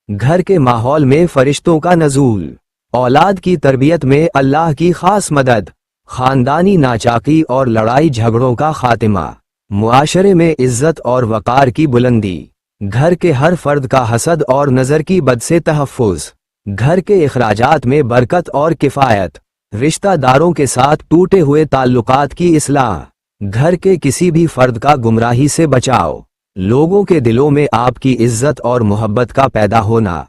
گھر کے ماحول میں فرشتوں کا نزول، اولاد کی تربیت میں اللہ کی خاص مدد، خاندانی ناچاکی اور لڑائی جھگڑوں کا خاتمہ، معاشرے میں عزت اور وقار کی بلندی، گھر کے ہر فرد کا حسد اور نظر کی بد سے تحفظ، گھر کے اخراجات میں برکت اور کفایت، رشتہ داروں کے ساتھ ٹوٹے ہوئے تعلقات کی اصلاح، گھر کے کسی بھی فرد کا گمراہی سے بچاؤ، لوگوں کے دلوں میں آپ کی عزت اور محبت کا پیدا ہونا،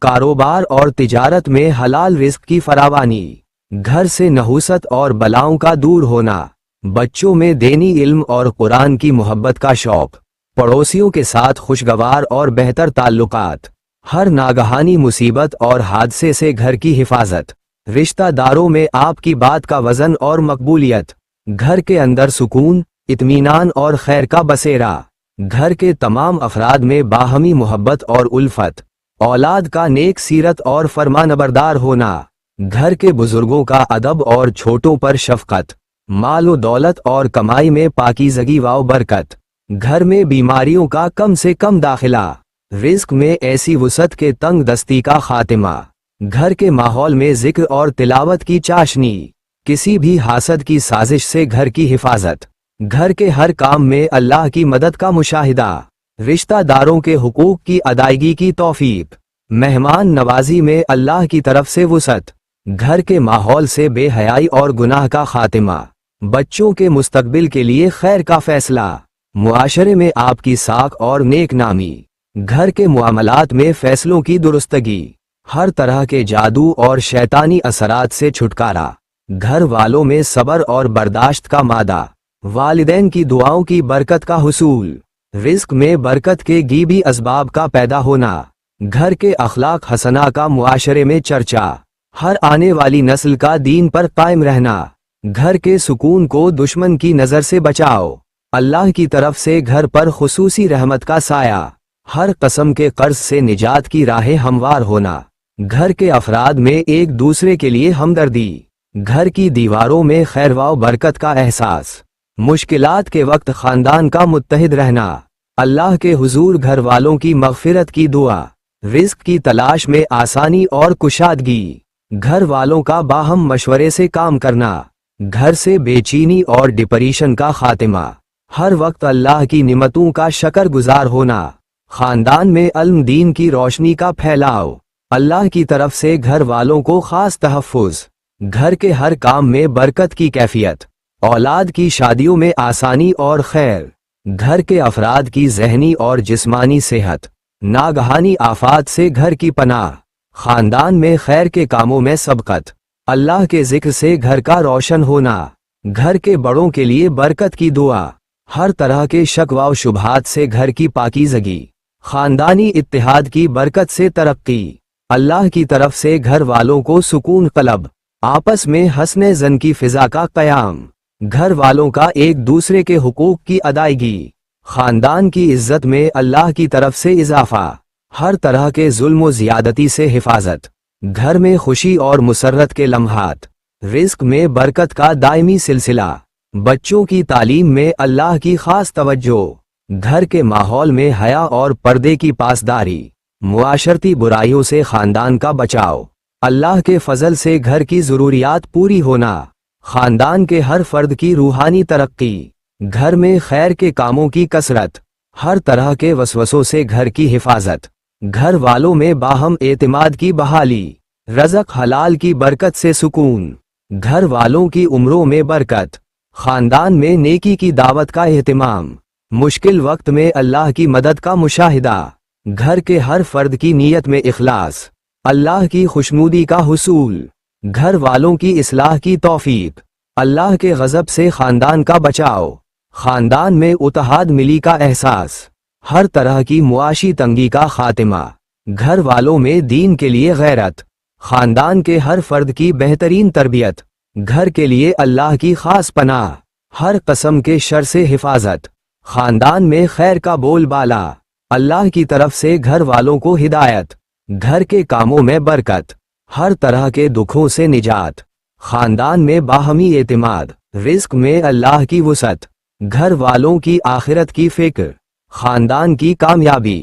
کاروبار اور تجارت میں حلال رزق کی فراوانی، گھر سے نحوست اور بلاؤں کا دور ہونا، بچوں میں دینی علم اور قرآن کی محبت کا شوق، پڑوسیوں کے ساتھ خوشگوار اور بہتر تعلقات، ہر ناگہانی مصیبت اور حادثے سے گھر کی حفاظت، رشتہ داروں میں آپ کی بات کا وزن اور مقبولیت، گھر کے اندر سکون، اطمینان اور خیر کا بسیرا، گھر کے تمام افراد میں باہمی محبت اور الفت، اولاد کا نیک سیرت اور فرمانبردار ہونا، گھر کے بزرگوں کا ادب اور چھوٹوں پر شفقت، مال و دولت اور کمائی میں پاکیزگی و برکت، گھر میں بیماریوں کا کم سے کم داخلہ، رزق میں ایسی وسعت کے تنگ دستی کا خاتمہ، گھر کے ماحول میں ذکر اور تلاوت کی چاشنی، کسی بھی حاسد کی سازش سے گھر کی حفاظت، گھر کے ہر کام میں اللہ کی مدد کا مشاہدہ، رشتہ داروں کے حقوق کی ادائیگی کی توفیق، مہمان نوازی میں اللہ کی طرف سے وسعت، گھر کے ماحول سے بے حیائی اور گناہ کا خاتمہ، بچوں کے مستقبل کے لیے خیر کا فیصلہ، معاشرے میں آپ کی ساکھ اور نیک نامی، گھر کے معاملات میں فیصلوں کی درستگی، ہر طرح کے جادو اور شیطانی اثرات سے چھٹکارا، گھر والوں میں صبر اور برداشت کا مادہ، والدین کی دعاؤں کی برکت کا حصول، رزق میں برکت کے غیبی اسباب کا پیدا ہونا، گھر کے اخلاق حسنہ کا معاشرے میں چرچا، ہر آنے والی نسل کا دین پر قائم رہنا، گھر کے سکون کو دشمن کی نظر سے بچاؤ، اللہ کی طرف سے گھر پر خصوصی رحمت کا سایہ، ہر قسم کے قرض سے نجات کی راہیں ہموار ہونا، گھر کے افراد میں ایک دوسرے کے لیے ہمدردی، گھر کی دیواروں میں خیر و برکت کا احساس، مشکلات کے وقت خاندان کا متحد رہنا، اللہ کے حضور گھر والوں کی مغفرت کی دعا، رزق کی تلاش میں آسانی اور کشادگی، گھر والوں کا باہم مشورے سے کام کرنا، گھر سے بے چینی اور ڈپریشن کا خاتمہ، ہر وقت اللہ کی نعمتوں کا شکر گزار ہونا، خاندان میں علم دین کی روشنی کا پھیلاؤ، اللہ کی طرف سے گھر والوں کو خاص تحفظ، گھر کے ہر کام میں برکت کی کیفیت، اولاد کی شادیوں میں آسانی اور خیر، گھر کے افراد کی ذہنی اور جسمانی صحت، ناگہانی آفات سے گھر کی پناہ، خاندان میں خیر کے کاموں میں سبقت، اللہ کے ذکر سے گھر کا روشن ہونا، گھر کے بڑوں کے لیے برکت کی دعا، ہر طرح کے شک و شبہات سے گھر کی پاکیزگی، خاندانی اتحاد کی برکت سے ترقی، اللہ کی طرف سے گھر والوں کو سکون قلب، آپس میں حسن ظن کی فضا کا قیام، گھر والوں کا ایک دوسرے کے حقوق کی ادائیگی، خاندان کی عزت میں اللہ کی طرف سے اضافہ، ہر طرح کے ظلم و زیادتی سے حفاظت، گھر میں خوشی اور مسرت کے لمحات، رزق میں برکت کا دائمی سلسلہ، بچوں کی تعلیم میں اللہ کی خاص توجہ، گھر کے ماحول میں حیا اور پردے کی پاسداری، معاشرتی برائیوں سے خاندان کا بچاؤ، اللہ کے فضل سے گھر کی ضروریات پوری ہونا، خاندان کے ہر فرد کی روحانی ترقی، گھر میں خیر کے کاموں کی کثرت، ہر طرح کے وسوسوں سے گھر کی حفاظت، گھر والوں میں باہم اعتماد کی بحالی، رزق حلال کی برکت سے سکون، گھر والوں کی عمروں میں برکت، خاندان میں نیکی کی دعوت کا اہتمام، مشکل وقت میں اللہ کی مدد کا مشاہدہ، گھر کے ہر فرد کی نیت میں اخلاص، اللہ کی خوشنودی کا حصول، گھر والوں کی اصلاح کی توفیق، اللہ کے غضب سے خاندان کا بچاؤ، خاندان میں اتحاد ملی کا احساس، ہر طرح کی معاشی تنگی کا خاتمہ، گھر والوں میں دین کے لیے غیرت، خاندان کے ہر فرد کی بہترین تربیت، گھر کے لیے اللہ کی خاص پناہ، ہر قسم کے شر سے حفاظت، خاندان میں خیر کا بول بالا، اللہ کی طرف سے گھر والوں کو ہدایت، گھر کے کاموں میں برکت، ہر طرح کے دکھوں سے نجات، خاندان میں باہمی اعتماد، رزق میں اللہ کی وسعت، گھر والوں کی آخرت کی فکر، خاندان کی کامیابی،